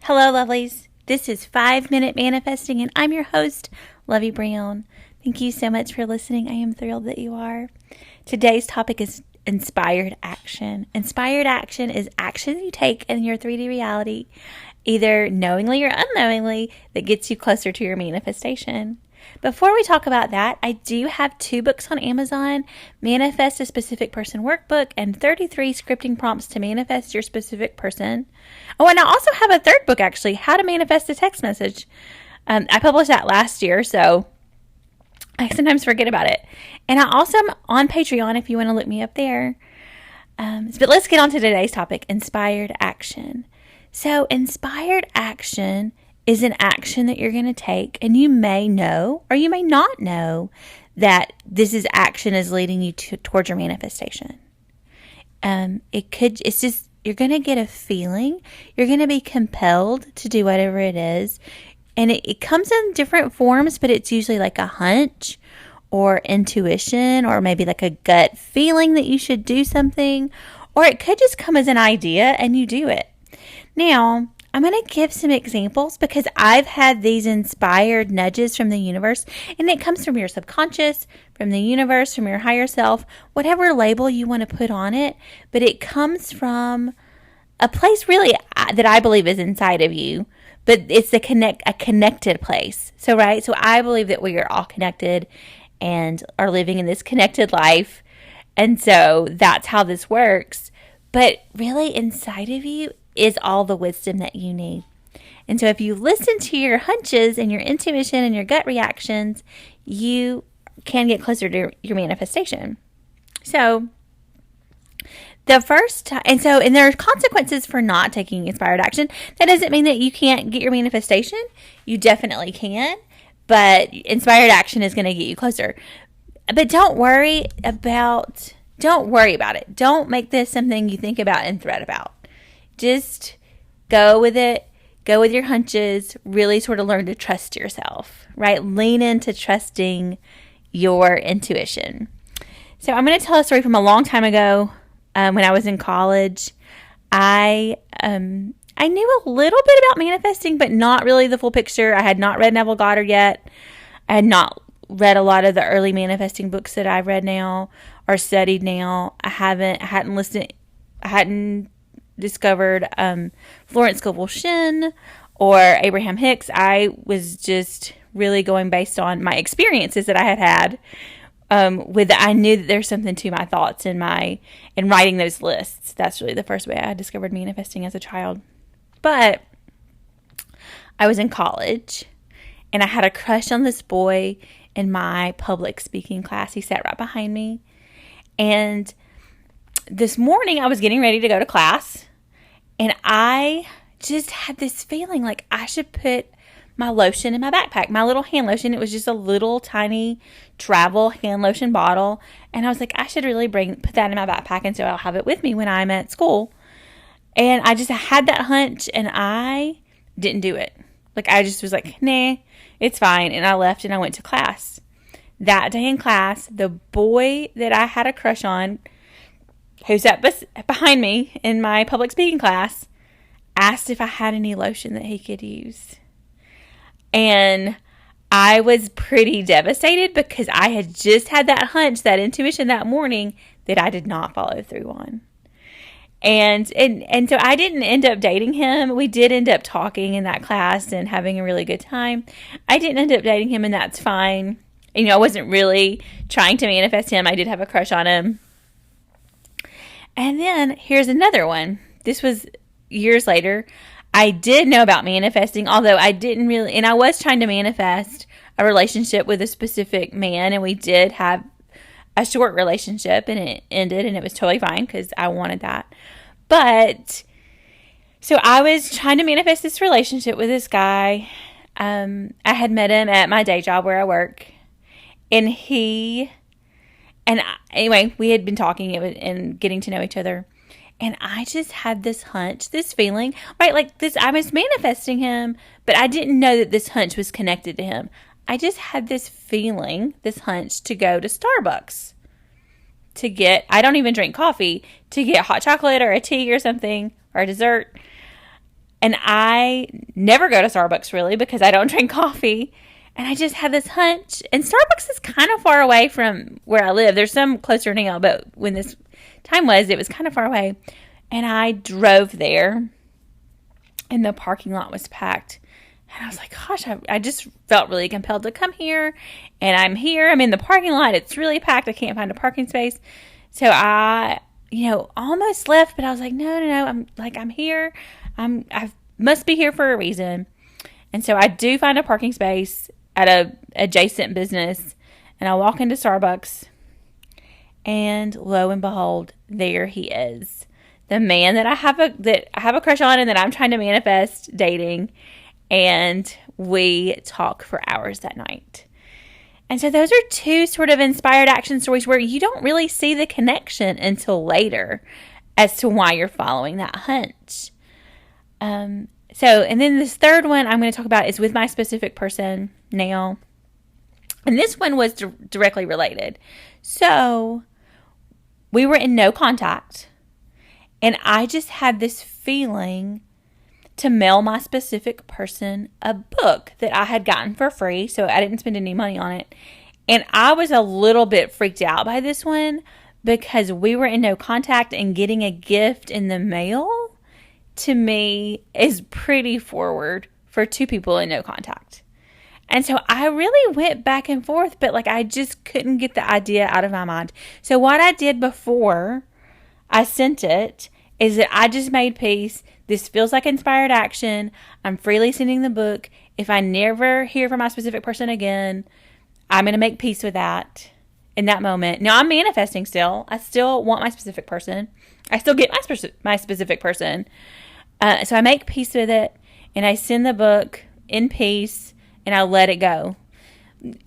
Hello, lovelies. This is 5 Minute Manifesting, and I'm your host, Lovey Brown. Thank you so much for listening. I am thrilled that you are. Today's topic is inspired action. Inspired action is action you take in your 3D reality, either knowingly or unknowingly, that gets you closer to your manifestation. Before we talk about that, I do have 2 books on Amazon, Manifest a Specific Person Workbook and 33 Scripting Prompts to Manifest Your Specific Person. Oh, and I also have a 3rd book, actually, How to Manifest a Text Message. I published that last year, so I sometimes forget about it. And I also am on Patreon if you want to look me up there. But let's get on to today's topic, inspired action. So inspired action is an action that you're going to take, and you may know or you may not know that action is leading you towards your manifestation. It's just, you're going to get a feeling, you're going to be compelled to do whatever it is, and it comes in different forms, but it's usually like a hunch or intuition or maybe like a gut feeling that you should do something, or it could just come as an idea and you do it. Now, I'm going to give some examples because I've had these inspired nudges from the universe, and it comes from your subconscious, from the universe, from your higher self, whatever label you want to put on it, but it comes from a place really that I believe is inside of you, but it's a connected place. So I believe that we are all connected and are living in this connected life, and so that's how this works. But really inside of you is all the wisdom that you need. And so if you listen to your hunches and your intuition and your gut reactions, you can get closer to your manifestation. So and there are consequences for not taking inspired action. That doesn't mean that you can't get your manifestation. You definitely can, but inspired action is going to get you closer. But don't worry about it. Don't make this something you think about and fret about. Just go with it. Go with your hunches. Really sort of learn to trust yourself, right? Lean into trusting your intuition. So I'm going to tell a story from a long time ago when I was in college. I knew a little bit about manifesting, but not really the full picture. I had not read Neville Goddard yet. I had not read a lot of the early manifesting books that I've read now or studied now. I hadn't discovered Florence Scovel Shinn or Abraham Hicks. I was just really going based on my experiences that I had I knew that there's something to my thoughts in writing those lists. That's really the first way I discovered manifesting as a child. But I was in college and I had a crush on this boy in my public speaking class. He sat right behind me, and this morning I was getting ready to go to class, and I just had this feeling like I should put my lotion in my backpack, my little hand lotion. It was just a little tiny travel hand lotion bottle, and I was like, I should really put that in my backpack, and so I'll have it with me when I'm at school. And I just had that hunch, and I didn't do it. Like, I just was like, nah, it's fine, and I left and I went to class. That day in class, the boy that I had a crush on, who sat behind me in my public speaking class, asked if I had any lotion that he could use. And I was pretty devastated because I had just had that hunch, that intuition that morning that I did not follow through on. And so I didn't end up dating him. We did end up talking in that class and having a really good time. I didn't end up dating him, and that's fine. I wasn't really trying to manifest him. I did have a crush on him. And then here's another one. This was years later. I did know about manifesting, although I didn't really, and I was trying to manifest a relationship with a specific man, and we did have a short relationship, and it ended, and it was totally fine because I wanted that. But so I was trying to manifest this relationship with this guy. I had met him at my day job where I work, and anyway, we had been talking and getting to know each other. And I just had this hunch, this feeling, right? Like this, I was manifesting him, but I didn't know that this hunch was connected to him. I just had this feeling, this hunch to go to Starbucks to get, I don't even drink coffee, to get hot chocolate or a tea or something or a dessert. And I never go to Starbucks really because I don't drink coffee. And I just had this hunch. And Starbucks is kind of far away from where I live. There's some closer now, but when this time was, it was kind of far away. And I drove there, and the parking lot was packed. And I was like, gosh, I just felt really compelled to come here. And I'm here. I'm in the parking lot. It's really packed. I can't find a parking space. So I, almost left, but I was like, no. I'm here. I must be here for a reason. And so I do find a parking space at a adjacent business, and I walk into Starbucks, and lo and behold, there he is, the man that I have a crush on and that I'm trying to manifest dating. And we talk for hours that night. And so those are two sort of inspired action stories where you don't really see the connection until later as to why you're following that hunch. And then this third one I'm going to talk about is with my specific person now. And this one was directly related. So we were in no contact, and I just had this feeling to mail my specific person a book that I had gotten for free, so I didn't spend any money on it. And I was a little bit freaked out by this one because we were in no contact, and getting a gift in the mail to me is pretty forward for two people in no contact. And so I really went back and forth, but I just couldn't get the idea out of my mind. So what I did before I sent it is that I just made peace. This feels like inspired action. I'm freely sending the book. If I never hear from my specific person again, I'm going to make peace with that in that moment. Now, I'm manifesting still. I still want my specific person. I still get my specific person. So I make peace with it, and I send the book in peace, and I let it go.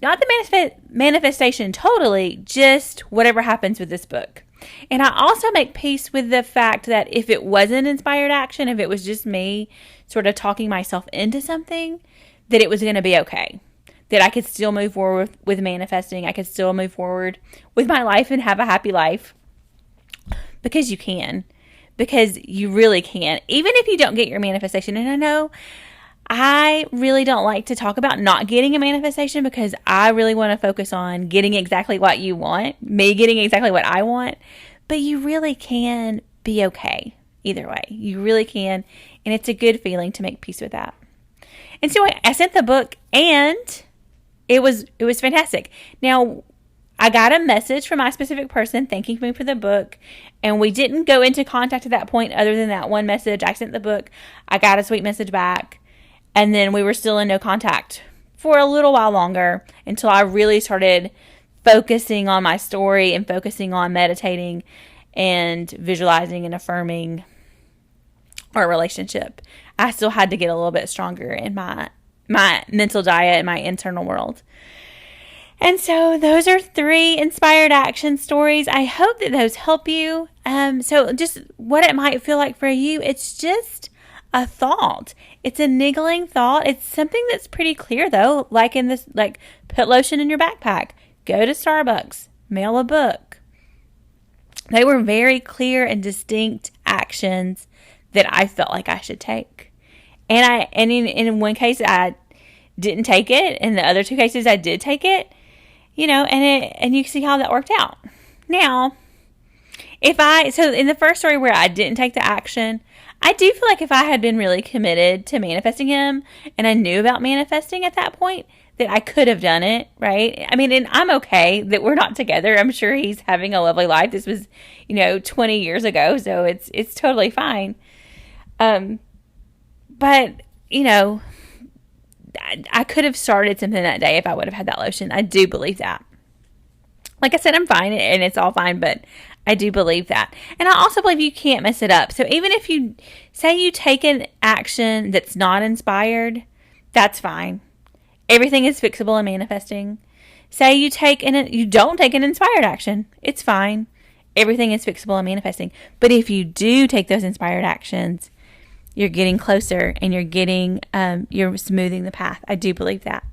Not the manifestation totally, just whatever happens with this book. And I also make peace with the fact that if it wasn't inspired action, if it was just me sort of talking myself into something, that it was going to be okay. That I could still move forward with manifesting. I could still move forward with my life and have a happy life. Because you can. Because you really can. Even if you don't get your manifestation. And I know I really don't like to talk about not getting a manifestation because I really want to focus on getting exactly what you want, me getting exactly what I want. But you really can be okay either way. You really can. And it's a good feeling to make peace with that. And so I sent the book, and it was fantastic. Now, I got a message from my specific person thanking me for the book, and we didn't go into contact at that point other than that one message. I sent the book. I got a sweet message back. And then we were still in no contact for a little while longer until I really started focusing on my story and focusing on meditating and visualizing and affirming our relationship. I still had to get a little bit stronger in my mental diet and my internal world. And so those are 3 inspired action stories. I hope that those help you. So just what it might feel like for you, it's just a thought. It's a niggling thought. It's something that's pretty clear though, put lotion in your backpack, go to Starbucks, mail a book. They were very clear and distinct actions that I felt like I should take. And in one case I didn't take it, in the other 2 cases I did take it, and you see how that worked out. Now, so in the first story where I didn't take the action, I do feel like if I had been really committed to manifesting him and I knew about manifesting at that point, that I could have done it, right? I mean, and I'm okay that we're not together. I'm sure he's having a lovely life. This was, 20 years ago, so it's totally fine. But, I could have started something that day if I would have had that lotion. I do believe that. Like I said, I'm fine and it's all fine, but I do believe that. And I also believe you can't mess it up. So even if you say you take an action that's not inspired, that's fine. Everything is fixable in manifesting. Say you don't take an inspired action, it's fine. Everything is fixable in manifesting. But if you do take those inspired actions, you're getting closer and you're smoothing the path. I do believe that.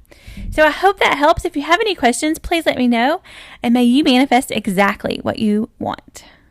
So I hope that helps. If you have any questions, please let me know, and may you manifest exactly what you want.